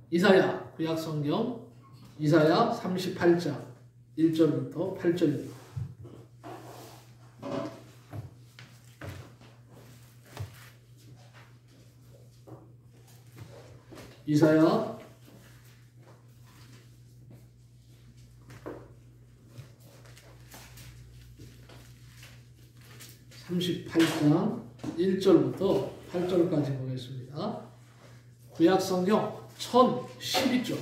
이사야 구약성경 이사야 38장 1절부터 8절입니다. 이사야 38장 1절부터 8절까지 보겠습니다. 구약성경 1012쪽,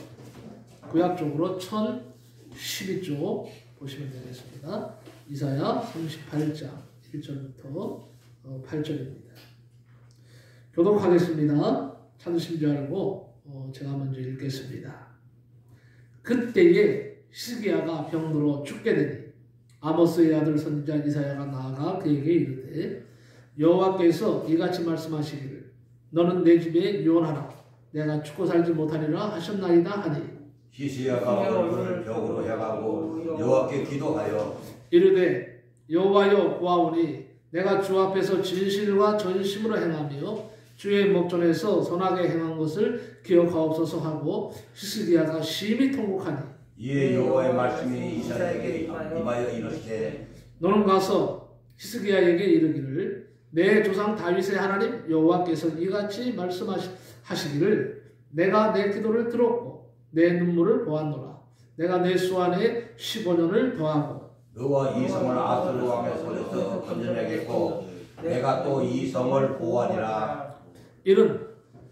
구약적으로 1012쪽 보시면 되겠습니다. 이사야 38장 1절부터 8절입니다. 교독하겠습니다. 찾으신 줄 알고 제가 먼저 읽겠습니다. 그때에 히스기야가 병들어 죽게 되니 아모스의 아들 선지자 이사야가 나아가 그에게 이르되 여호와께서 이같이 말씀하시기를 너는 내 집에 유언하라 내가 죽고 살지 못하리라 하셨나이다 하니 히스기야가 얼굴을 벽으로 향하고 여호와께 기도하여 이르되 여호와여 구하오니 내가 주 앞에서 진실과 전심으로 행하며 주의 목전에서 선하게 행한 것을 기억하옵소서 하고 히스기야가 심히 통곡하니 이에 여호와의 말씀이 이사야에게 임하여 이르시되 너는 가서 히스기야에게 이르기를 내 조상 다윗의 하나님 여호와께서 이같이 말씀하시기를 내가 내 기도를 들었고 내 눈물을 보았노라. 내가 내 수 안에 15년을 더하고 너와 이 성을 아수르 왕의 손에서 건져내겠고 내가 또 이 성을 보호하리라. 이는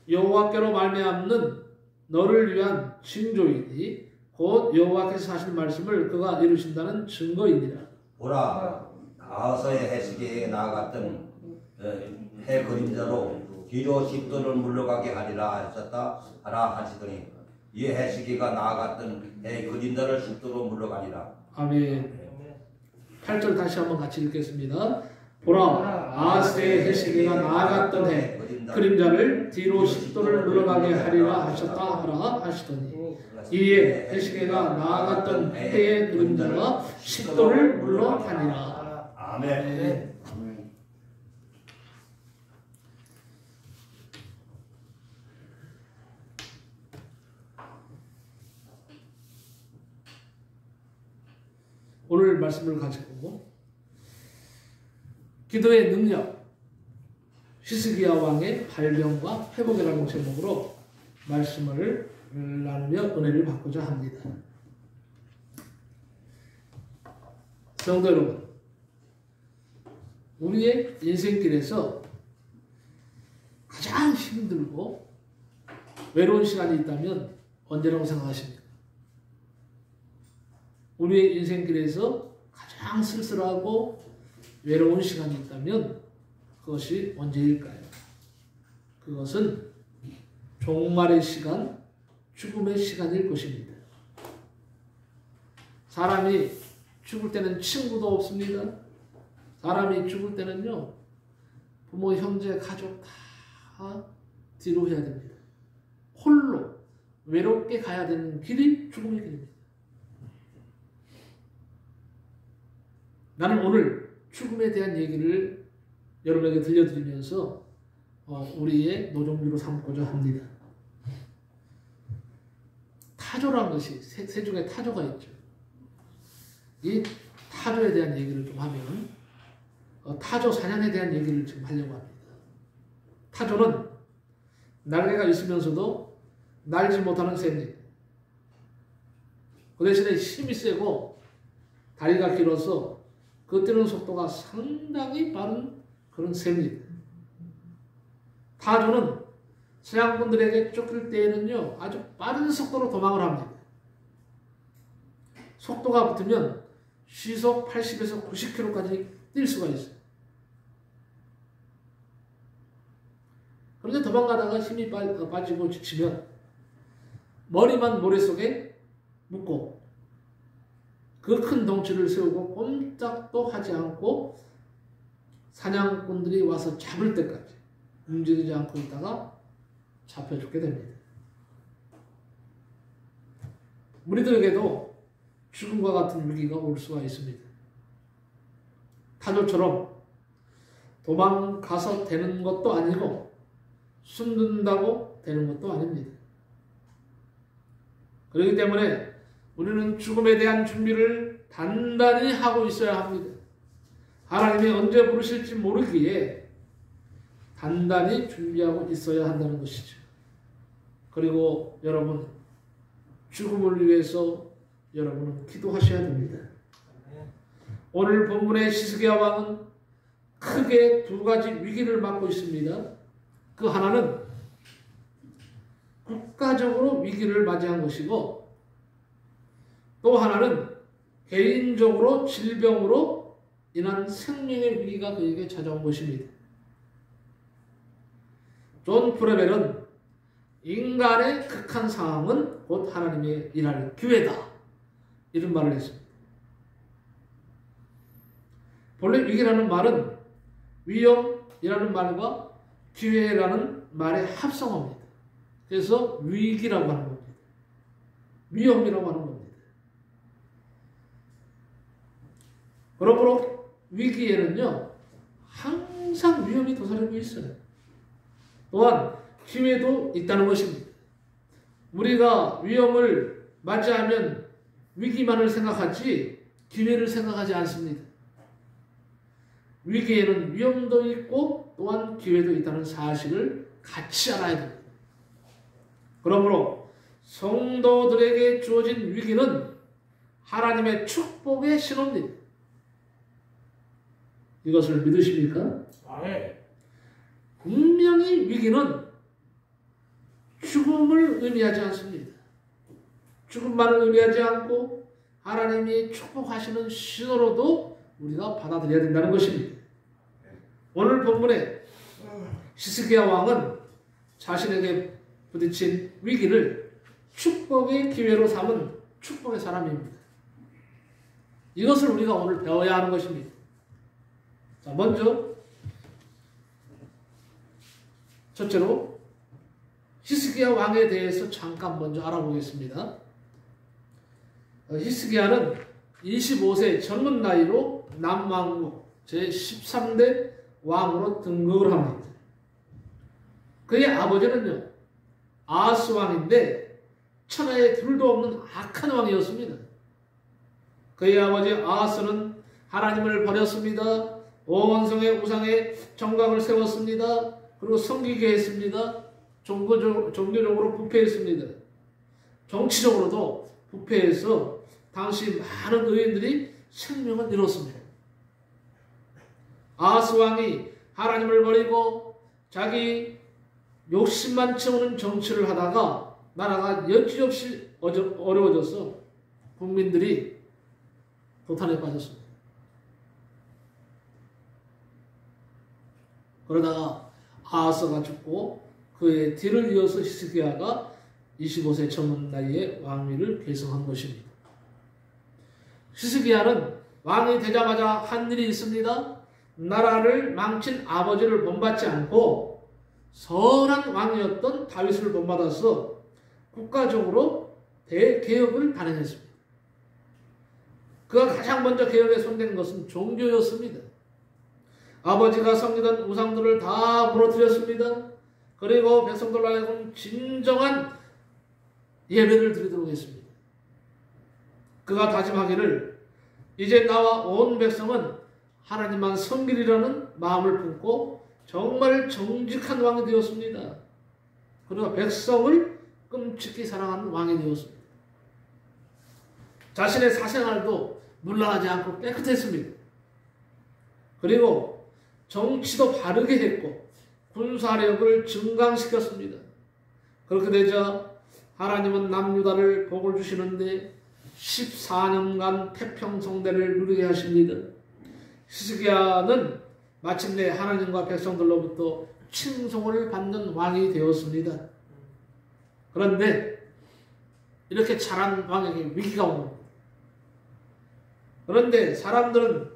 여호와께로 말미암는 너를 위한 징조이니 곧 여호와께서 하신 말씀을 그가 이루신다는 증거이니라. 보라, 아하스의 해시기에 나아갔던 해 그림자로 뒤로 십도를 물러가게 하리라 하라 하시더니 이 해시기가 나아갔던 해 그림자를 십도로 물러가리라. 아멘. 8절 다시 한번 같이 읽겠습니다. 보라, 아하스의 해시기가 나아갔던 해 그림자를 뒤로 십도를 물러가게 하리라 하셨다 하라 하시더니 이에 해시기가 나아갔던 해의 그림자가 십도를 물러가니라. 아멘. 오늘 말씀을 가지고 기도의 능력, 히스기야 왕의 발병과 회복이라는 제목으로 말씀을 나누며 은혜를 받고자 합니다. 성도 여러분, 우리의 인생길에서 가장 힘들고 외로운 시간이 있다면 언제라고 생각하십니까? 우리의 인생길에서 가장 쓸쓸하고 외로운 시간이 있다면 그것이 언제일까요? 그것은 종말의 시간, 죽음의 시간일 것입니다. 사람이 죽을 때는 친구도 없습니다. 사람이 죽을 때는요, 부모, 형제, 가족 다 뒤로 해야 됩니다. 홀로 외롭게 가야 되는 길이 죽음의 길입니다. 나는 오늘 죽음에 대한 얘기를 여러분에게 들려드리면서 우리의 노종주로 삼고자 합니다. 타조라는 것이 세 중에 타조가 있죠. 이 타조에 대한 얘기를 좀 하면 타조 사냥에 대한 얘기를 지금 하려고 합니다. 타조는 날개가 있으면서도 날지 못하는 새입니다. 그 대신에 힘이 세고 다리가 길어서 그 뛰는 속도가 상당히 빠른 그런 새입니다. 타조는 서양분들에게 쫓길 때에는요, 아주 빠른 속도로 도망을 합니다. 속도가 붙으면 시속 80에서 90km까지 뛸 수가 있어요. 그런데 도망가다가 힘이 빠지고 지치면 머리만 모래 속에 묻고 그 큰 덩치를 세우고 꼼짝도 하지 않고 사냥꾼들이 와서 잡을 때까지 움직이지 않고 있다가 잡혀 죽게 됩니다. 우리들에게도 죽음과 같은 위기가 올 수가 있습니다. 타조처럼 도망가서 되는 것도 아니고 숨는다고 되는 것도 아닙니다. 그렇기 때문에 우리는 죽음에 대한 준비를 단단히 하고 있어야 합니다. 하나님이 언제 부르실지 모르기에 단단히 준비하고 있어야 한다는 것이죠. 그리고 여러분, 죽음을 위해서 여러분은 기도하셔야 됩니다. 오늘 본문의 시스기야 왕은 크게 두 가지 위기를 맞고 있습니다. 그 하나는 국가적으로 위기를 맞이한 것이고, 또 하나는 개인적으로 질병으로 인한 생명의 위기가 그에게 찾아온 것입니다. 존 프레벨은 인간의 극한 상황은 곧 하나님의 일할 기회다, 이런 말을 했습니다. 본래 위기라는 말은 위험이라는 말과 기회라는 말의 합성어입니다. 그래서 위기라고 하는 겁니다. 위험이라고 하는 겁니다. 그러므로 위기에는요, 항상 위험이 도사리고 있어요. 또한 기회도 있다는 것입니다. 우리가 위험을 맞이하면 위기만을 생각하지 기회를 생각하지 않습니다. 위기에는 위험도 있고 또한 기회도 있다는 사실을 같이 알아야 됩니다. 그러므로 성도들에게 주어진 위기는 하나님의 축복의 신호입니다. 이것을 믿으십니까? 네. 분명히 위기는 죽음을 의미하지 않습니다. 죽음만을 의미하지 않고 하나님이 축복하시는 신호로도 우리가 받아들여야 된다는 것입니다. 오늘 본문에 히스기야 왕은 자신에게 부딪힌 위기를 축복의 기회로 삼은 축복의 사람입니다. 이것을 우리가 오늘 배워야 하는 것입니다. 자, 먼저 첫째로 히스기야 왕에 대해서 잠깐 먼저 알아보겠습니다. 히스기야는 25세 젊은 나이로 남왕국 제13대 왕으로 등극을 합니다. 그의 아버지는요, 아하스 왕인데 천하에 둘도 없는 악한 왕이었습니다. 그의 아버지 아하스는 하나님을 버렸습니다. 원성의 우상에 정각을 세웠습니다. 그리고 섬기게 했습니다. 종교적으로 부패했습니다. 정치적으로도 부패해서 당시 많은 의인들이 생명을 잃었습니다. 아하스 왕이 하나님을 버리고 자기 욕심만 채우는 정치를 하다가 나라가 여지없이 어려워져서 국민들이 도탄에 빠졌습니다. 그러다가 아하스가 죽고 그의 뒤를 이어서 히스기야가 25세 젊은 나이에 왕위를 계승한 것입니다. 히스기야는 왕이 되자마자 한 일이 있습니다. 나라를 망친 아버지를 본받지 않고 선한 왕이었던 다윗을 본받아서 국가적으로 대개혁을 단행했습니다. 그가 가장 먼저 개혁에 손댄 것은 종교였습니다. 아버지가 섬기던 우상들을 다 무너뜨렸습니다. 그리고 백성들 하여금 진정한 예배를 드리도록 했습니다. 그가 다짐하기를 이제 나와 온 백성은 하나님만 섬기리라는 마음을 품고 정말 정직한 왕이 되었습니다. 그리고 백성을 끔찍히 사랑하는 왕이 되었습니다. 자신의 사생활도 문란하지 않고 깨끗했습니다. 그리고 정치도 바르게 했고 군사력을 증강시켰습니다. 그렇게 되자 하나님은 남유다를 복을 주시는데 14년간 태평성대를 누리게 하십니다. 히스기야는 마침내 하나님과 백성들로부터 칭송을 받는 왕이 되었습니다. 그런데 이렇게 잘한 왕에게 위기가 온 겁니다. 그런데 사람들은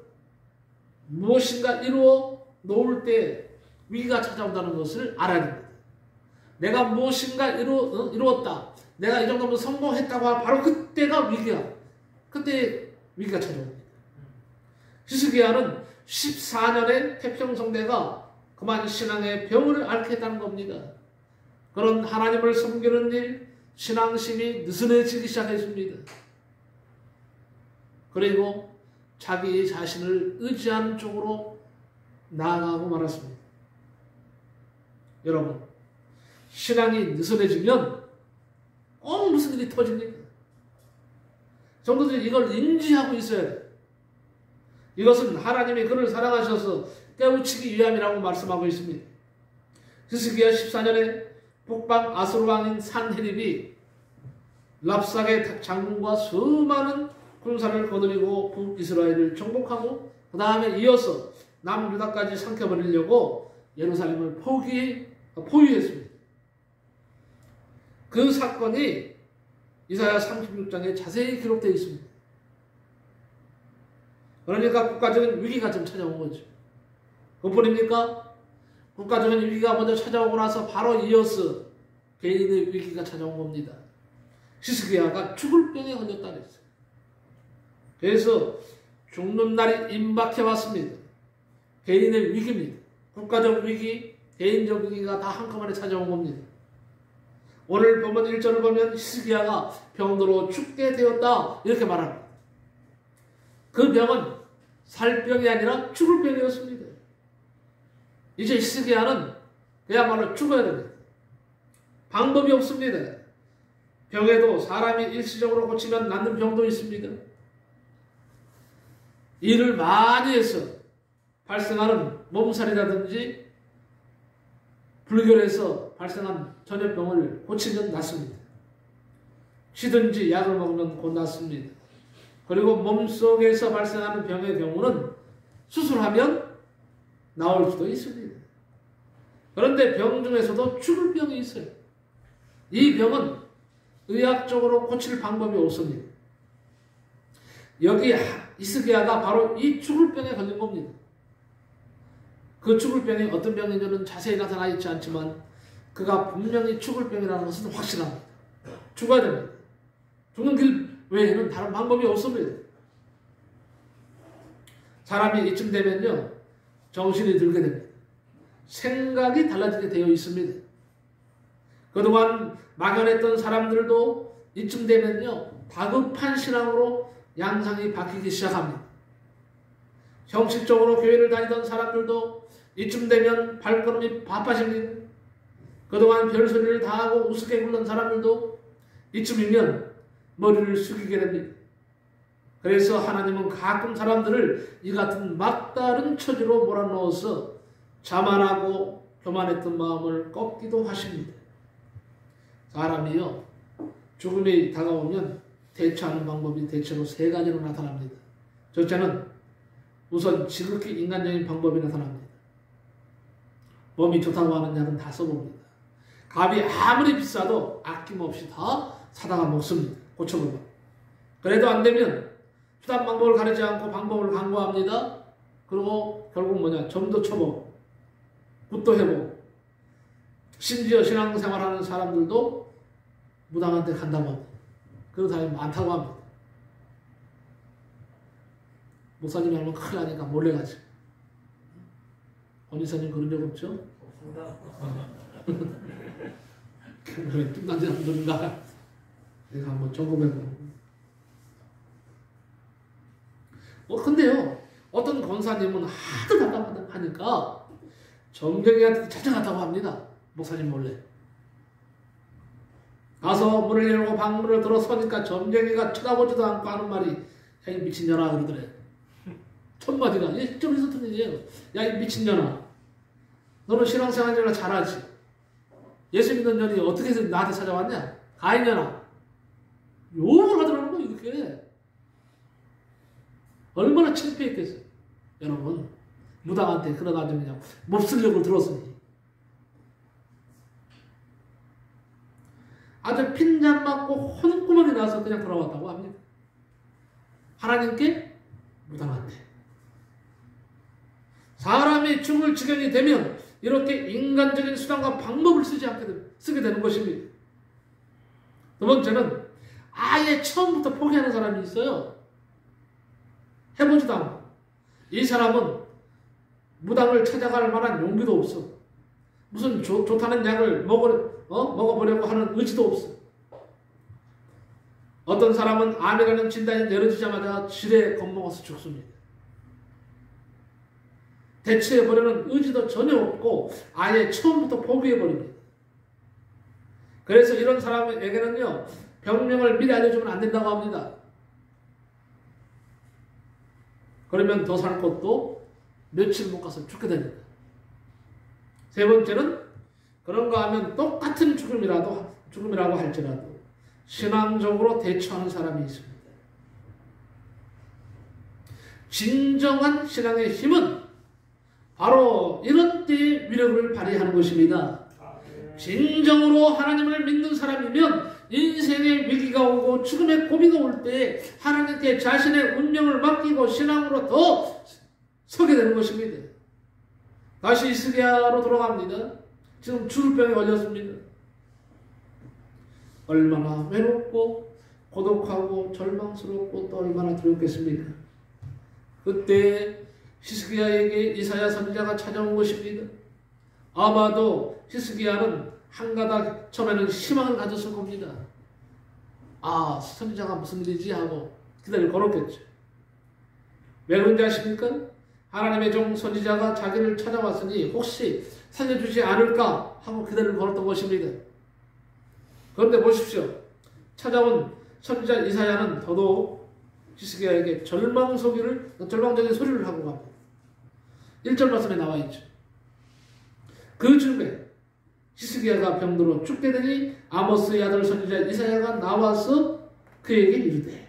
무엇인가 이루어 놓을 때 위기가 찾아온다는 것을 알아야 됩니다. 내가 무엇인가 이루었다. 내가 이 정도면 성공했다고 하면 바로 그때가 위기야. 그때 위기가 찾아옵니다. 히스기야는 14년의 태평성대가 그만 신앙의 병을 앓게 했다는 겁니다. 그런 하나님을 섬기는 일, 신앙심이 느슨해지기 시작했습니다. 그리고 자기 자신을 의지하는 쪽으로 나아가고 말았습니다. 여러분, 신앙이 느슨해지면 꼭 무슨 일이 터집니다. 성도들이 이걸 인지하고 있어야 돼요. 이것은 하나님이 그를 사랑하셔서 깨우치기 위함이라고 말씀하고 있습니다. 히스기야 14년에 북방 아수르 왕인 산헤립이 랍삭의 장군과 수많은 군사를 거느리고 북이스라엘을 정복하고 그 다음에 이어서 남유다까지 삼켜버리려고 예루살렘을 포위했습니다. 그 사건이 이사야 36장에 자세히 기록되어 있습니다. 그러니까 국가적인 위기가 좀 찾아온 거죠. 그뿐입니까? 국가적인 위기가 먼저 찾아오고 나서 바로 이어서 개인의 위기가 찾아온 겁니다. 히스기야가 죽을 병에 걸렸다 그랬어요. 그래서 죽는 날이 임박해 왔습니다. 개인의 위기입니다. 국가적 위기, 개인적 위기가 다 한꺼번에 찾아온 겁니다. 오늘 본문 1절을 보면 히스기야가 병으로 죽게 되었다 이렇게 말합니다. 그 병은 살 병이 아니라 죽을 병이었습니다. 이제 히스기야는 그야말로 죽어야 됩니다. 방법이 없습니다. 병에도 사람이 일시적으로 고치면 낫는 병도 있습니다. 일을 많이 해서 발생하는 몸살이라든지 불결해서 발생한 전염병을 고치면 낫습니다. 쉬든지 약을 먹으면 곧 낫습니다. 그리고 몸속에서 발생하는 병의 경우는 수술하면 나올 수도 있습니다. 그런데 병 중에서도 죽을 병이 있어요. 이 병은 의학적으로 고칠 방법이 없습니다. 여기 히스기야가 바로 이 죽을 병에 걸린 겁니다. 그 죽을 병이 어떤 병인지는 자세히 나타나 있지 않지만 그가 분명히 죽을 병이라는 것은 확실합니다. 죽어야 됩니다. 죽는 길 외에는 다른 방법이 없습니다. 사람이 이쯤 되면요, 정신이 들게 됩니다. 생각이 달라지게 되어 있습니다. 그동안 막연했던 사람들도 이쯤 되면요, 다급한 신앙으로 양상이 바뀌기 시작합니다. 형식적으로 교회를 다니던 사람들도 이쯤 되면 발걸음이 바빠집니다. 그동안 별소리를 다 하고 우습게 굴던 사람들도 이쯤이면 머리를 숙이게 됩니다. 그래서 하나님은 가끔 사람들을 이 같은 막다른 처지로 몰아넣어서 자만하고 교만했던 마음을 꺾기도 하십니다. 사람이요, 죽음이 다가오면 대처하는 방법이 대체로 세 가지로 나타납니다. 첫째는 우선 지극히 인간적인 방법이 나타납니다. 몸이 좋다고 하는 약은 다 써봅니다. 값이 아무리 비싸도 아낌없이 다 사다가 먹습니다. 고쳐보면. 그래도 안 되면 수단 방법을 가리지 않고 방법을 강구합니다. 그리고 결국 뭐냐, 점도 쳐보고 굿도 해보고, 심지어 신앙생활하는 사람들도 무당한 테 간다고 합니다. 그런 사람이 많다고 합니다. 목사님이 알면 큰일 나니까 몰래 가지. 권이사님 그런 적 없죠? 없습니다. 그래, 뚱딴지 안 그런가? 내가 한번 점검해보고. 근데요, 어떤 권사님은 하도 답답하니까 점쟁이한테 찾아갔다고 합니다. 목사님 몰래. 가서 문을 열고 방문을 들어서니까 점쟁이가 쳐다보지도 않고 하는 말이, 야, 이 미친년아, 그러더래. 첫마디가, 이게 실제로 있었던 일이에요. 야, 이 미친년아. 너는 신앙생활이나 잘하지. 예수 믿는 년이 어떻게 해서 나한테 찾아왔냐? 가인년아. 욕을 하더라고요, 이렇게. 얼마나 창피했겠어요. 여러분, 무당한테 그래가지고 그냥 몹쓸력을 들었으니. 아주 핀잔 맞고 혼구멍이 나서 그냥 돌아왔다고 합니다. 하나님께, 무당한테. 사람이 죽을 지경이 되면 이렇게 인간적인 수단과 방법을 쓰게 되는 것입니다. 두 번째는 아예 처음부터 포기하는 사람이 있어요. 해보지도 않고. 이 사람은 무당을 찾아갈 만한 용기도 없어. 무슨 좋다는 약을 먹어보려고 하는 의지도 없어. 어떤 사람은 암이라는 진단이 내려지자마자 질에 겁먹어서 죽습니다. 대처해보려는 의지도 전혀 없고 아예 처음부터 포기해버립니다. 그래서 이런 사람에게는요, 병명을 미리 알려주면 안 된다고 합니다. 그러면 더 살 것도 며칠 못 가서 죽게 됩니다. 세 번째는 그런가 하면 똑같은 죽음이라고 할지라도 신앙적으로 대처하는 사람이 있습니다. 진정한 신앙의 힘은 바로 이런 때에 위력을 발휘하는 것입니다. 진정으로 하나님을 믿는 사람이면 인생의 위기가 오고 죽음의 고비가 올 때 하나님께 자신의 운명을 맡기고 신앙으로 더 서게 되는 것입니다. 다시 히스기야로 돌아갑니다. 지금 죽을 병에 걸렸습니다. 얼마나 외롭고 고독하고 절망스럽고 또 얼마나 두렵겠습니까? 그때 히스기야에게 이사야 선지자가 찾아온 것입니다. 아마도 히스기야는 한가닥 처음에는 희망을 가졌을 겁니다. 아, 선지자가 무슨 일이지 하고 기다리고 걸었겠죠. 왜 그런지 아십니까? 하나님의 종 선지자가 자기를 찾아왔으니 혹시 살려주지 않을까 하고 기다리고 걸었던 것입니다. 그런데 보십시오. 찾아온 선지자 이사야는 더더욱 히스기야에게 절망적인 소리를 하고 갑니다. 1절 말씀에 나와 있죠. 그 즈음에 히스기야가 병들어 죽게 되니 아모스의 아들 선지자 이사야가 나와서 그에게 이르되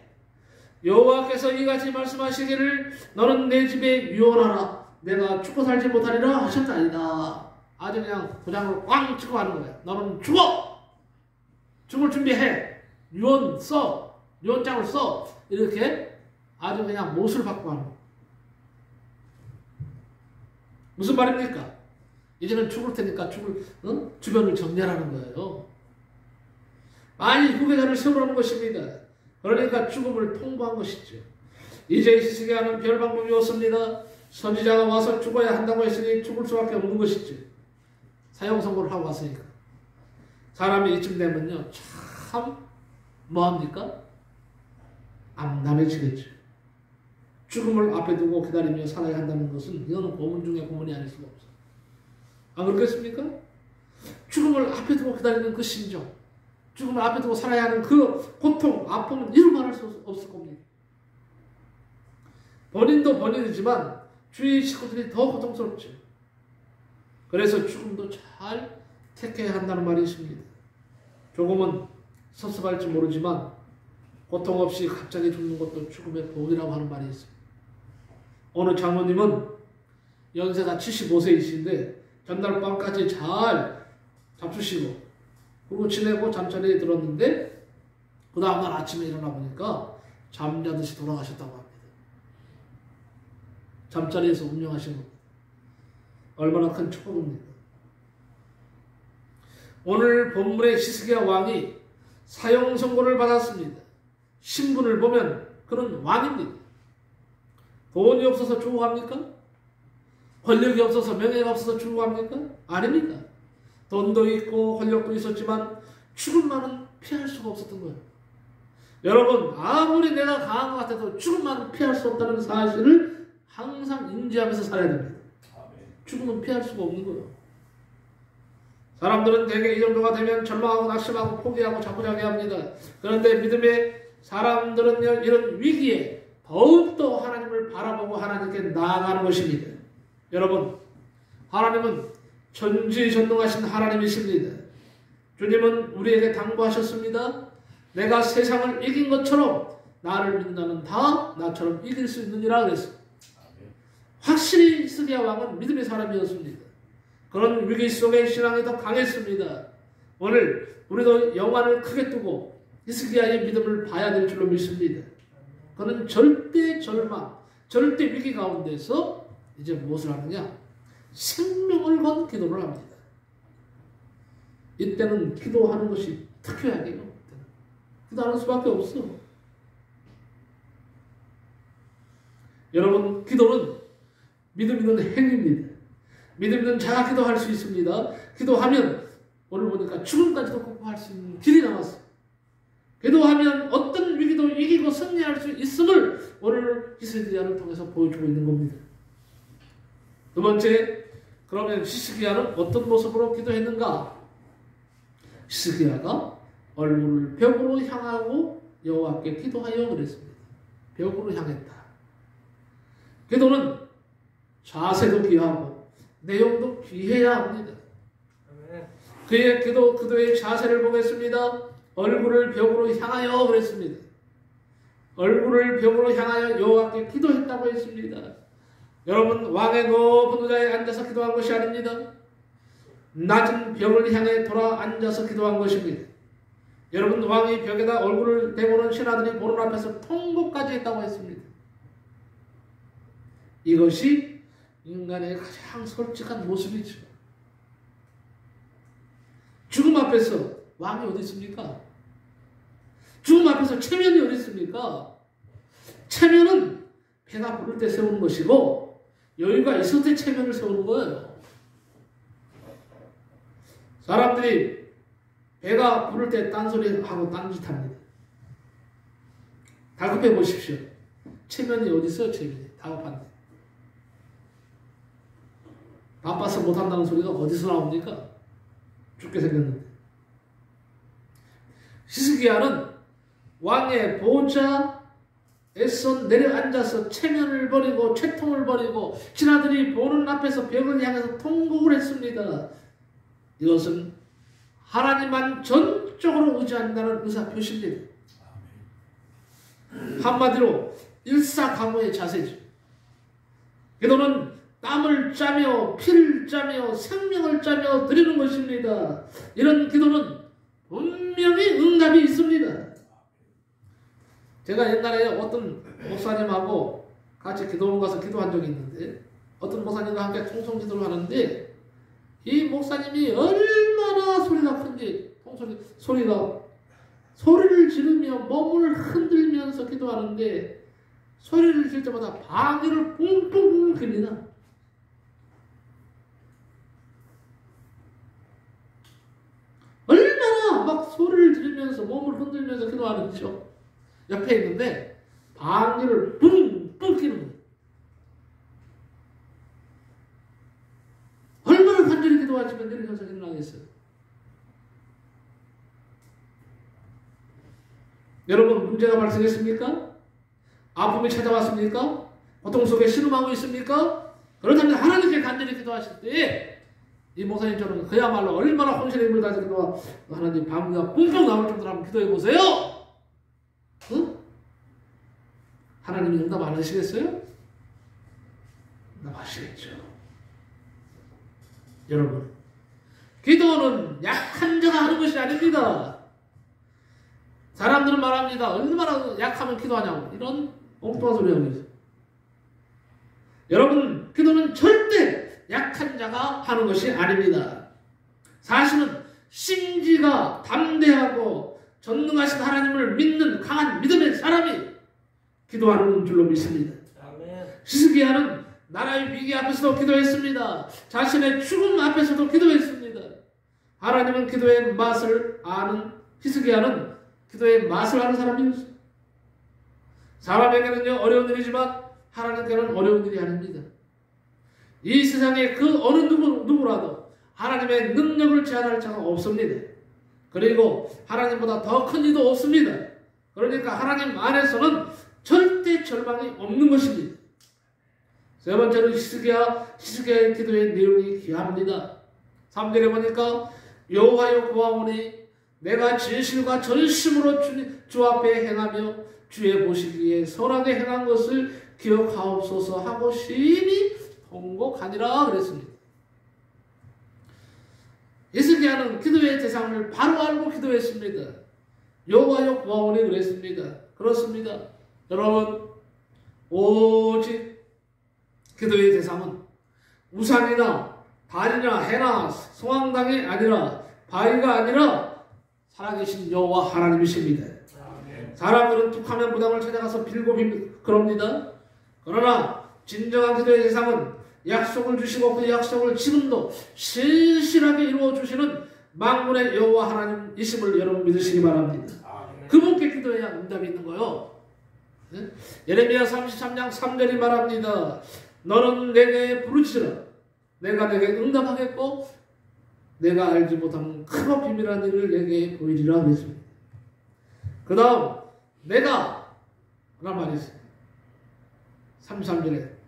여호와께서 이같이 말씀하시기를 너는 내 집에 유언하라 내가 죽고 살지 못하리라 하셨나이다. 아주 그냥 도장을 꽝 치고 하는 거예요. 너는 죽어! 죽을 준비해! 유언장을 써! 이렇게 아주 그냥 못을 받고 하는 거예요. 무슨 말입니까? 이제는 죽을 테니까 주변을 정리하라는 거예요. 많이 후계자를 세우라는 것입니다. 그러니까 죽음을 통보한 것이죠. 이제 히스기야는 별 방법이 없습니다. 선지자가 와서 죽어야 한다고 했으니 죽을 수밖에 없는 것이죠. 사형 선고를 하고 왔으니까. 사람이 이쯤 되면요, 참 뭐합니까? 암담해지겠죠. 죽음을 앞에 두고 기다리며 살아야 한다는 것은 이거는 고문 중에 고문이 아닐 수가 없어요. 안 그렇겠습니까? 죽음을 앞에 두고 기다리는 그 심정, 죽음을 앞에 두고 살아야 하는 그 고통, 아픔은 이루 말할 수 없을 겁니다. 본인도 본인이지만 주위 식구들이 더 고통스럽죠. 그래서 죽음도 잘 택해야 한다는 말이 있습니다. 조금은 섭섭할지 모르지만 고통 없이 갑자기 죽는 것도 죽음의 복이라고 하는 말이 있습니다. 어느 장모님은 연세가 75세이신데 전날 밤까지 잘 잡수시고 그리고 지내고 잠자리에 들었는데 그 다음날 아침에 일어나 보니까 잠자듯이 돌아가셨다고 합니다. 잠자리에서 운명하신 겁니다. 얼마나 큰 축복입니까? 오늘 본문의 히스기야 왕이 사형 선고를 받았습니다. 신분을 보면 그는 왕입니다. 돈이 없어서 죽어갑니까? 권력이 없어서 명예가 없어서 죽어갑니까? 아닙니다. 돈도 있고 권력도 있었지만 죽음만은 피할 수가 없었던 거예요. 여러분, 아무리 내가 강한 것 같아도 죽음만은 피할 수 없다는 사실을 항상 인지하면서 살아야 됩니다. 죽음은 피할 수가 없는 거예요. 사람들은 대개 이 정도가 되면 절망하고 낙심하고 포기하고 자꾸자기합니다. 그런데 믿음의 사람들은요, 이런 위기에 더욱더 하나님을 바라보고 하나님께 나아가는 것입니다. 여러분, 하나님은 전지전능하신 하나님이십니다. 주님은 우리에게 당부하셨습니다. 내가 세상을 이긴 것처럼 나를 믿는다면 다 나처럼 이길 수 있느니라 그랬습니다. 확실히 히스기야 왕은 믿음의 사람이었습니다. 그런 위기 속에 신앙이 더 강했습니다. 오늘 우리도 영안을 크게 뜨고 히스기야의 믿음을 봐야 될 줄로 믿습니다. 그는 절대 절망, 절대 위기 가운데서 이제 무엇을 하느냐? 생명을 건 기도를 합니다. 이때는 기도하는 것이 특효약이에요. 기도하는 수밖에 없어. 여러분, 기도는 믿음 있는 행위입니다. 믿음 있는 자가 기도할 수 있습니다. 기도하면 오늘 보니까 죽음까지도 극복할 수 있는 길이 나왔어요. 기도하면 어떤 기도를 히스기야를 통해서 보여주고 있는 겁니다. 두 번째, 그러면 히스기야는 어떤 모습으로 기도했는가? 히스기야가 얼굴을 벽으로 향하고 여호와께 기도하여 그랬습니다. 벽으로 향했다. 기도는 자세도 귀하고 내용도 귀해야 합니다. 그의 기도의 자세를 보겠습니다. 얼굴을 벽으로 향하여 그랬습니다. 얼굴을 벽으로 향하여 여호와께 기도했다고 했습니다. 여러분, 왕의 높은 의자에 앉아서 기도한 것이 아닙니다. 낮은 벽을 향해 돌아 앉아서 기도한 것입니다. 여러분, 왕이 벽에다 얼굴을 대고는 신하들이 보는 앞에서 통곡까지 했다고 했습니다. 이것이 인간의 가장 솔직한 모습이죠. 죽음 앞에서 왕이 어디 있습니까? 죽음 앞에서 체면이 어디 있습니까? 체면은 배가 부를 때 세우는 것이고 여유가 있을 때 체면을 세우는 거예요. 사람들이 배가 부를 때 딴소리하고 딴짓합니다. 다급해 보십시오. 체면이 어디 있어요? 체면이. 다급한데. 바빠서 못한다는 소리가 어디서 나옵니까? 죽게 생겼는데. 히스기야는 왕의 보좌에서 내려앉아서 체면을 버리고 채통을 버리고 신하들이 보는 앞에서 벽을 향해서 통곡을 했습니다. 이것은 하나님만 전적으로 의지한다는 의사표시입니다. 한마디로 일사강호의 자세죠. 기도는 땀을 짜며 피를 짜며 생명을 짜며 드리는 것입니다. 이런 기도는 분명히 응답이 있습니다. 제가 옛날에 어떤 목사님하고 같이 기도원 가서 기도한 적이 있는데 어떤 목사님과 함께 통성기도를 하는데 이 목사님이 얼마나 소리가 큰지 소리를 지르며 몸을 흔들면서 기도하는데 소리를 질 때마다 방귀를 뿡뿡 깁니다. 얼마나 막 소리를 지르면서 몸을 흔들면서 기도하는지요. 옆에 있는데 방귀를 뿡뿡 뀌는 거예요. 얼마나 간절히 기도하시면 이런 현상이 일어나겠어요. 여러분, 문제가 발생했습니까? 아픔이 찾아왔습니까? 고통 속에 신음하고 있습니까? 그렇다면 하나님께 간절히 기도하실 때 이 목사님처럼 그야말로 얼마나 혼신의 힘을 다해서 기도하 하나님 방귀가 뿡뿡 나올 정도로 한번 기도해 보세요. 응? 하나님이 응답 안 하시겠어요? 응답하시겠죠. 여러분, 기도는 약한 자가 하는 것이 아닙니다. 사람들은 말합니다. 얼마나 약하면 기도하냐고. 이런 엉뚱한 소리 하고 있어요. 여러분, 기도는 절대 약한 자가 하는 것이 아닙니다. 사실은 심지가 담대하고 전능하신 하나님을 믿는 강한 믿음의 사람이 기도하는 줄로 믿습니다. 히스기야는 나라의 위기 앞에서도 기도했습니다. 자신의 죽음 앞에서도 기도했습니다. 하나님은 기도의 맛을 아는 히스기야는 기도의 맛을 아는 사람이었어요. 사람에게는요 어려운 일이지만 하나님께는 어려운 일이 아닙니다. 이 세상에 그 어느 누구라도 하나님의 능력을 제한할 자가 없습니다. 그리고 하나님보다 더 큰 이도 없습니다. 그러니까 하나님 안에서는 절대 절망이 없는 것입니다. 세 번째로 히스기야의 기도의 내용이 귀합니다. 3절에 보니까 여호와여 구하오니 내가 진실과 전심으로 주 앞에 행하며 주의 보시기에 선하게 행한 것을 기억하옵소서 하고 심히 통곡하니라 그랬습니다. 히스기야는 기도의 대상을 바로 알고 기도했습니다. 여호와여 구하오니 그랬습니다. 그렇습니다. 여러분, 오직 기도의 대상은 우상이나 달이나 해나 성황당이 아니라 바위가 아니라 살아계신 여호와 하나님이십니다. 사람들은 툭하면 무당을 찾아가서 빌고 그럽니다. 그러나 진정한 기도의 대상은 약속을 주시고 그 약속을 지금도 신실하게 이루어 주시는 만군의 여호와 하나님이심을 여러분 믿으시기 바랍니다. 그분께 기도해야 응답이 있는 거요. 예레미야 33장 3절이 말합니다. 너는 내게 부르짖으라. 내가 내게 응답하겠고 내가 알지 못한 크고 비밀한 일을 내게 보이리라 그랬습니다. 그 다음 내가 라는 말이 있어요. 33절에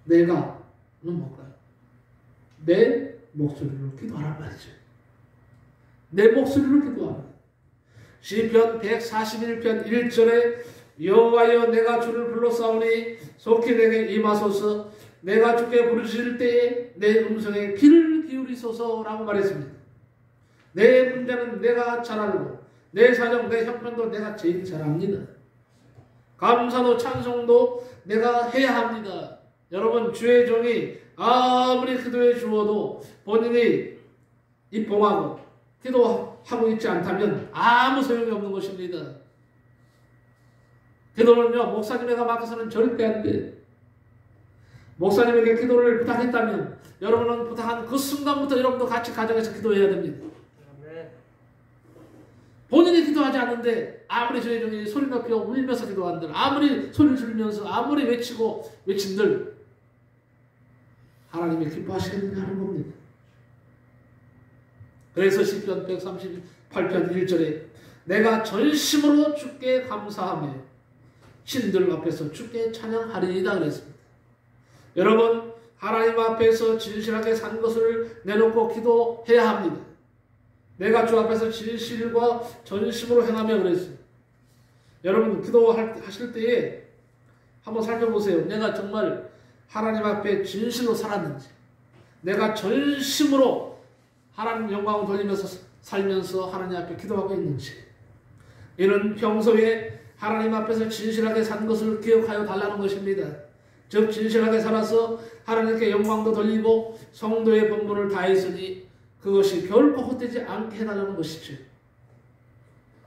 내가는 뭘까요? 내 목소리로 기도하라는 말이죠. 내 목소리로 기도하라. 시편 141편 1절에 여호와여 내가 주를 불러싸우니 속히 내게 임하소서. 내가 주께 부르짖을 때에 내 음성에 귀를 기울이소서라고 말했습니다. 내 문제는 내가 잘 알고 내 사정 내 형편도 내가 제일 잘 압니다. 감사도 찬송도 내가 해야 합니다. 여러분 주의 종이 아무리 기도해 주어도 본인이 입봉하고 기도하고 있지 않다면 아무 소용이 없는 것입니다. 기도는요 목사님에게 맡겨서는 절대 안 돼요. 목사님에게 기도를 부탁했다면 여러분은 부탁한 그 순간부터 여러분도 같이 가정에서 기도해야 됩니다. 본인이 기도하지 않는데 아무리 저희 종이 소리 높여 울면서 기도한들 아무리 소리를 지르면서 아무리 외치고 외친들 하나님이 기뻐하시겠느냐 하는 겁니다. 그래서 시편 138편 1절에 내가 전심으로 주께 감사하며 신들 앞에서 주께 찬양하리이다 그랬습니다. 여러분 하나님 앞에서 진실하게 산 것을 내놓고 기도해야 합니다. 내가 주 앞에서 진실과 전심으로 행하며 그랬어요. 여러분 기도하실 때에 한번 살펴보세요. 내가 정말 하나님 앞에 진실로 살았는지, 내가 전심으로 하나님 영광을 돌리면서 살면서 하나님 앞에 기도하고 있는지, 이는 평소에 하나님 앞에서 진실하게 산 것을 기억하여 달라는 것입니다. 즉 진실하게 살아서 하나님께 영광도 돌리고 성도의 본분을 다했으니 그것이 결코 헛되지 않게 해달라는 것이죠.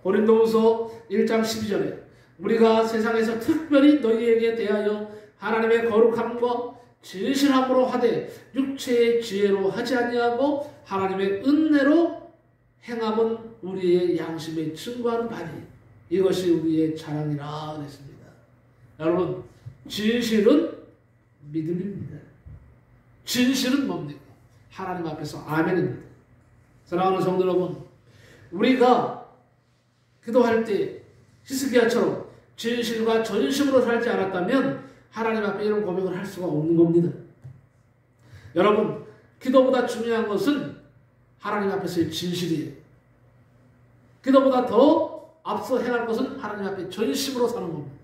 고린도후서 1장 12절에 우리가 세상에서 특별히 너희에게 대하여 하나님의 거룩함과 진실함으로 하되 육체의 지혜로 하지 아니하고 하나님의 은혜로 행함은 우리의 양심에 증거하는 바니 이것이 우리의 자랑이라 그랬습니다. 여러분 진실은 믿음입니다. 진실은 뭡니까? 하나님 앞에서 아멘입니다. 사랑하는 성도 여러분, 우리가 기도할 때 히스기야처럼 진실과 전심으로 살지 않았다면 하나님 앞에 이런 고백을 할 수가 없는 겁니다. 여러분, 기도보다 중요한 것은 하나님 앞에서의 진실이에요. 기도보다 더 앞서 행할 것은 하나님 앞에 전심으로 사는 겁니다.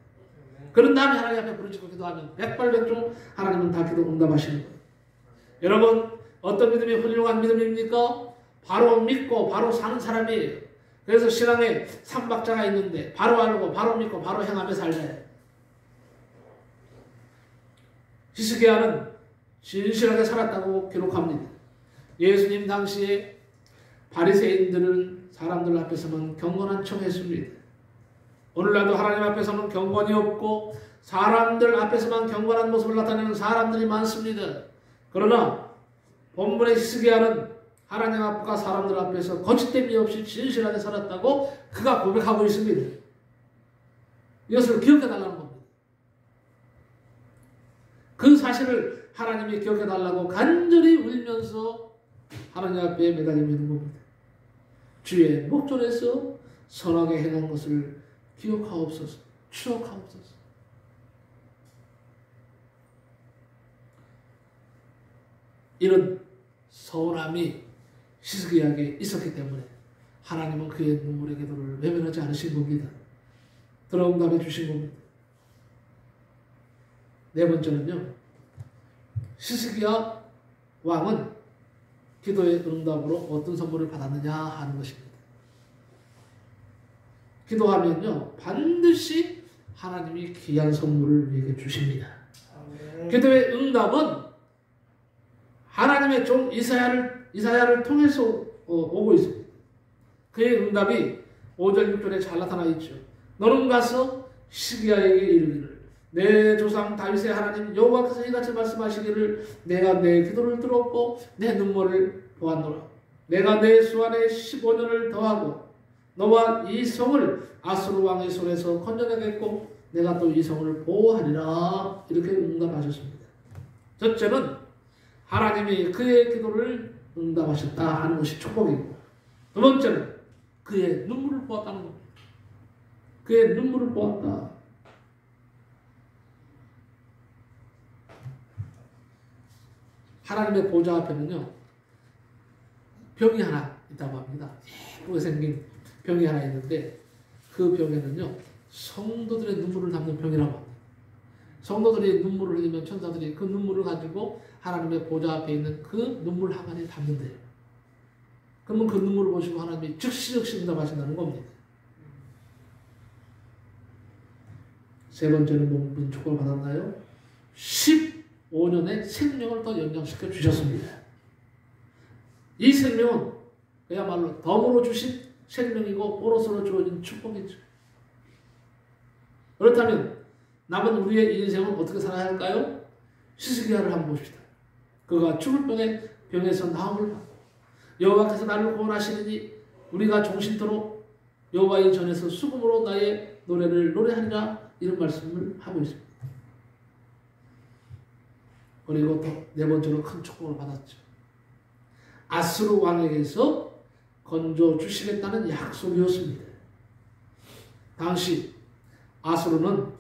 그런 다음에 하나님 앞에 부르짖고 기도하면 백발백중 하나님은 다 기도 응답하시는 거예요. 여러분, 어떤 믿음이 훌륭한 믿음입니까? 바로 믿고 바로 사는 사람이에요. 그래서 신앙에 삼박자가 있는데 바로 알고 바로 믿고 바로 행하며 살래. 히스기야는 진실하게 살았다고 기록합니다. 예수님 당시에 바리새인들은 사람들 앞에서는 경건한 척 했습니다. 오늘날도 하나님 앞에서는 경건이 없고 사람들 앞에서만 경건한 모습을 나타내는 사람들이 많습니다. 그러나 본문의 히스기야는 하나님 앞과 사람들 앞에서 거짓됨이 없이 진실하게 살았다고 그가 고백하고 있습니다. 이것을 기억해달라는 겁니다. 그 사실을 하나님이 기억해달라고 간절히 울면서 하나님 앞에 매달리고 있는 겁니다. 주의 목전에서 선하게 행한 것을 기억하옵소서, 추억하옵소서. 이런 서운함이 히스기야에게 있었기 때문에 하나님은 그의 눈물의 기도를 외면하지 않으신 겁니다. 들어응답해 주신 겁니다. 네 번째는요, 히스기야 왕은 기도의 응답으로 어떤 선물을 받았느냐 하는 것입니다. 기도하면요 반드시 하나님이 귀한 선물을 우리에게 주십니다. 기도의 응답은 하나님의 종 이사야를 통해서 오고 있습니다. 그의 응답이 5절 6절에 잘 나타나 있죠. 너는 가서 히스기야에게 이르기를 내 조상 다윗의 하나님 여호와께서 이같이 말씀하시기를 내가 내 기도를 들었고 내 눈물을 보았노라. 내가 내 수완에 15년을 더하고 너와 이 성을 아수르 왕의 손에서 건져내겠고 내가 또 이 성을 보호하리라. 이렇게 응답하셨습니다. 첫째는 하나님이 그의 기도를 응답하셨다 하는 것이 축복이고, 두 번째는 그의 눈물을 보았다는 겁니다. 그의 눈물을 보았다. 하나님의 보좌 앞에는요, 병이 하나 있다고 합니다. 예쁘게 생긴 병이 하나 있는데 그 병에는요, 성도들의 눈물을 담는 병이라고 합니다. 성도들이 눈물을 흘리면 천사들이 그 눈물을 가지고 하나님의 보좌 앞에 있는 그 눈물 항아리에 담는대요. 그러면 그 눈물을 보시고 하나님이 즉시 응답하신다는 겁니다. 세 번째는 무슨 축복을 받았나요? 15년의 생명을 더 연장시켜 주셨습니다. 이 생명은 그야말로 덤으로 주신 생명이고 보너스로 주어진 축복이죠. 그렇다면 남은 우리의 인생은 어떻게 살아야 할까요? 히스기야를 한번 봅시다. 그가 죽을 병에서 나음을 받고 여호와께서 나를 구원하시니 우리가 종신토록 여호와의 전에서 수금으로 나의 노래를 노래하리라, 이런 말씀을 하고 있습니다. 그리고 또 네 번째로 큰 축복을 받았죠. 아수르 왕에게서 건져 주시겠다는 약속이었습니다. 당시 아수르는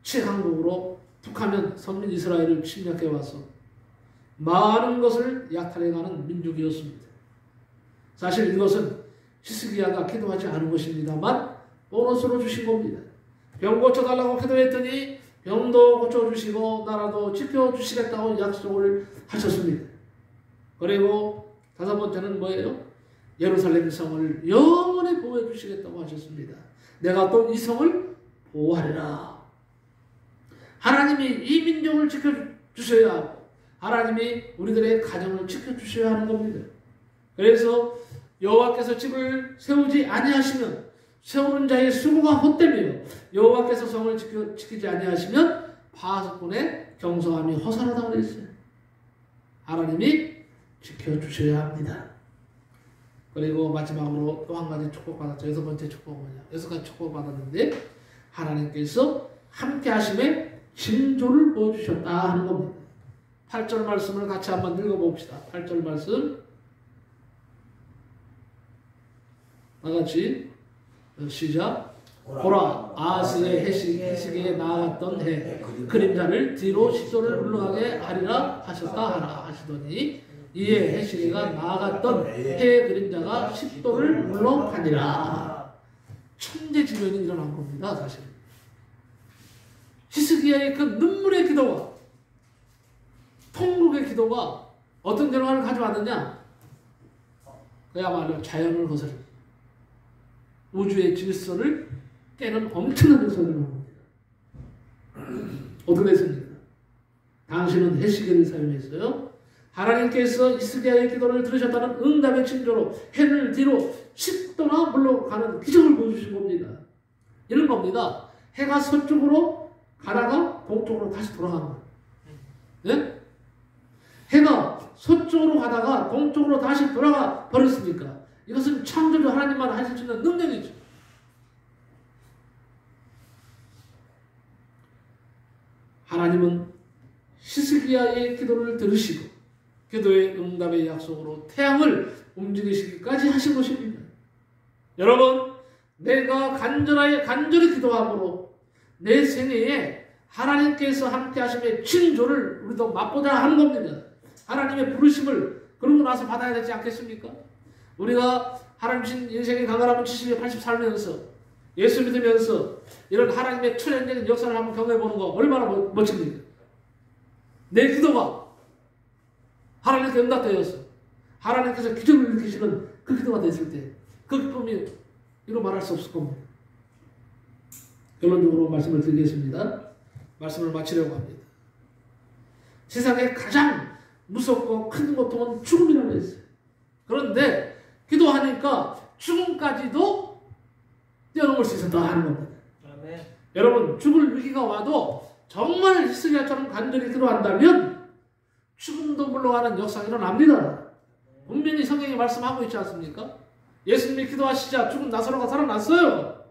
최강국으로 툭하면 선민 이스라엘을 침략해 와서 많은 것을 약탈해가는 민족이었습니다. 사실 이것은 히스기야가 기도하지 않은 것입니다만 보너스로 주신 겁니다. 병 고쳐달라고 기도했더니 병도 고쳐주시고 나라도 지켜주시겠다고 약속을 하셨습니다. 그리고 다섯 번째는 뭐예요? 예루살렘 성을 영원히 보호해 주시겠다고 하셨습니다. 내가 또 이 성을 보호하리라. 하나님이 이 민족을 지켜주셔야 하고 하나님이 우리들의 가정을 지켜주셔야 하는 겁니다. 그래서 여호와께서 집을 세우지 아니하시면 세우는 자의 수고가 헛되며 여호와께서 성을 지키지 아니하시면 파수꾼의 경성함이 허사하다고 그랬어요. 하나님이 지켜주셔야 합니다. 그리고 마지막으로 또 한 가지 축복받았죠. 여섯 번째 축복은 뭐냐? 여섯 가지 축복받았는데 하나님께서 함께 하심에 징조를 보여주셨다 하는 겁니다. 8절 말씀을 같이 한번 읽어봅시다. 8절 말씀 다같이 시작. 보라, 아하스의 해시기에 나아갔던 해 그림자를 뒤로 십도를 물러가게 하리라 하셨다 하라 하시더니 이에 해시기가 나아갔던 해의 그림자가 십도를 물러가니라. 천재지변이 일어난 겁니다. 사실 히스기야의 그 눈물의 기도가, 통곡의 기도가 어떤 결과를 가져왔느냐? 그야말로 자연을 거스른 우주의 질서를 깨는 엄청난 역사를 합니다. 어떻게 됐습니까? 당신은 해시기를 사용했어요. 하나님께서 히스기야의 기도를 들으셨다는 응답의 징조로 해를 뒤로 10도나 물러가는 기적을 보여주신 겁니다. 이런 겁니다. 해가 서쪽으로 가다가 동쪽으로 다시 돌아가는 거예요. 네? 해가 서쪽으로 가다가 동쪽으로 다시 돌아가 버렸으니까 이것은 창조주 하나님만 하실 수 있는 능력이죠. 하나님은 히스기야의 기도를 들으시고 기도의 응답의 약속으로 태양을 움직이시기까지 하신 것입니다. 여러분, 내가 간절히 기도함으로 내 생애에 하나님께서 함께 하심의 징조를 우리도 맛보자 하는 겁니다. 하나님의 부르심을 그러고 나서 받아야 되지 않겠습니까? 우리가 하나님 주신 인생의 강건함을 70에 80 살면서 예수 믿으면서 이런 하나님의 초연적인 역사를 한번 경험해보는 거 얼마나 멋집니까? 내 기도가 하나님께 응답되어서 하나님께서 기적을 일으키시는 그 기도가 됐을 때 그 기쁨이 이로 말할 수 없을 겁니다. 결론적으로 말씀을 드리겠습니다. 말씀을 마치려고 합니다. 세상에 가장 무섭고 큰 고통은 죽음이라고 했어요. 그런데 기도하니까 죽음까지도 뛰어넘을 수 있었다 하는 겁니다. 아멘. 여러분, 죽을 위기가 와도 정말 히스기야처럼 간절히 기도한다면 죽음도 물러가는 역사가 일어납니다. 분명히 성경이 말씀하고 있지 않습니까? 예수님이 기도하시자 죽은 나사로가 살아났어요.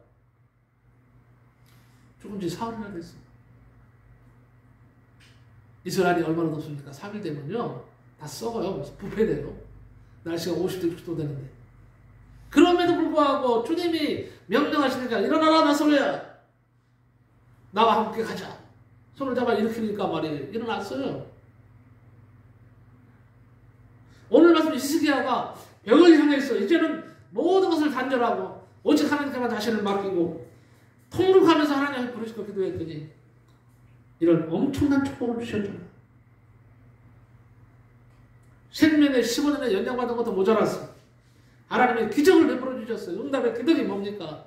죽은 지 사흘이나 됐어요. 이스라엘이 얼마나 덥습니까? 3일 되면요 다 썩어요. 부패돼요. 날씨가 50도 60도 되는데. 그럼에도 불구하고 주님이 명령하시니까 일어나라 나사로야, 나와 함께 가자. 손을 잡아 일으키니까 말이에요. 일어났어요. 오늘 말씀 히스기야가 벽을 향해서 이제는 모든 것을 단절하고 오직 하나님께만 자신을 맡기고 통곡하면서 하나님을 부르시고 기도했더니 이런 엄청난 축복을 주셨잖아요. 생명의 15년에 연장받은 것도 모자랐어. 하나님의 기적을 베풀어 주셨어요. 응답의 기적이 뭡니까?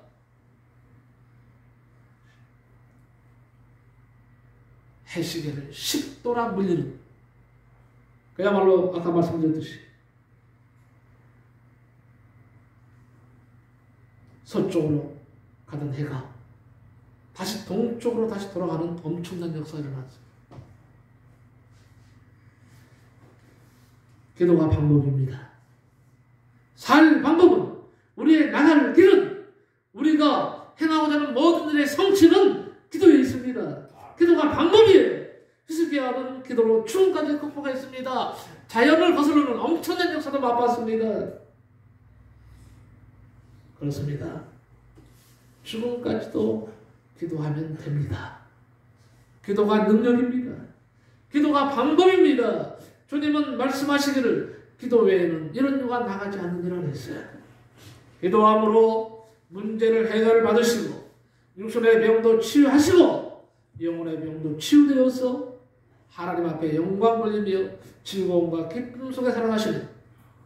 해시계를 10도나 물리는, 그야말로 아까 말씀드렸듯이 서쪽으로 가던 해가 다시 동쪽으로 다시 돌아가는 엄청난 역사가 일어났어요. 기도가 방법입니다. 살 방법은, 우리의 나갈 길은, 우리가 행하고자 하는 모든 일의 성취는 기도에 있습니다. 기도가 방법이에요. 히스기야는 기도로 죽음까지 극복했습니다. 자연을 거스르는 엄청난 역사도 맛봤습니다. 그렇습니다. 죽음까지도 기도하면 됩니다. 기도가 능력입니다. 기도가 방법입니다. 주님은 말씀하시기를 기도 외에는 이런 유가 나가지 않느니라 했어요. 기도함으로 문제를 해결받으시고 육신의 병도 치유하시고 영혼의 병도 치유되어서 하나님 앞에 영광 돌리며 즐거움과 기쁨 속에 살아가시는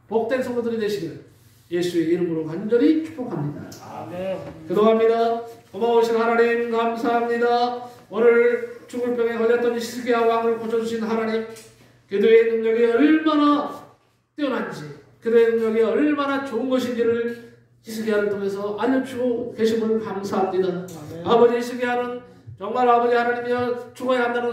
복된 성도들이 되시기를 예수의 이름으로 간절히 축복합니다. 아멘. 기도합니다. 고마우신 하나님 감사합니다. 오늘 죽을 병에 걸렸던 히스기야 왕을 고쳐주신 하나님, 기도의 능력이 얼마나 뛰어난지, 기도의 능력이 얼마나 좋은 것인지를 히스기야를 통해서 알려주고 계심을 감사합니다. 아멘. 아버지, 히스기야는 정말 아버지 하나님이여 죽어야 한다는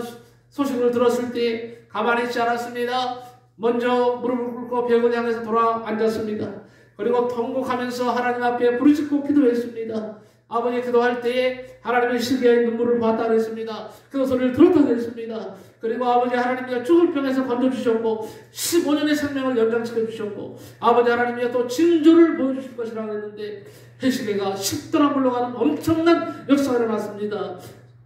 소식을 들었을 때 가만히 있지 않았습니다. 먼저 무릎을 꿇고 벽을 향해서 돌아 앉았습니다. 그리고 통곡하면서 하나님 앞에 부르짖고 기도했습니다. 아버지, 기도할 때에 하나님의 히스기야의 눈물을 봤다 그랬습니다. 그 소리를 들었다 그랬습니다. 그리고 아버지 하나님이여 죽을 병에서 건져주셨고 15년의 생명을 연장시켜 주셨고 아버지 하나님이여 또 징조를 보여주실 것이라고 했는데 히스기야가 10도나 물러가는 엄청난 역사가 일어났습니다.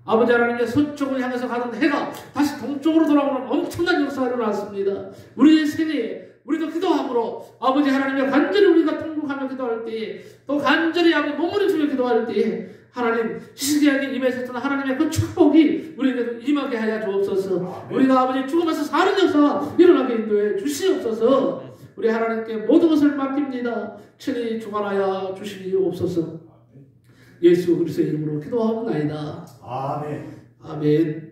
아버지 하나님의 서쪽을 향해서 가는 해가 다시 동쪽으로 돌아오는 엄청난 역사가 일어났습니다. 우리의 세대에 우리도 기도함으로 아버지 하나님의 간절히 우리가 통곡하며 기도할 때에 또 간절히 아버지 몸부림치며 기도할 때에 하나님 히스기야의 입에 있었던 하나님의 그 축복이 우리에게도 임하게 하여 주옵소서. 우리가 아버지 죽음에서 사는 역사가 일어나게 인도해 주시옵소서. 우리 하나님께 모든 것을 맡깁니다. 친히 주관하여 주시옵소서. 예수 그리스도의 이름으로 기도하옵나이다. 아멘. 아멘.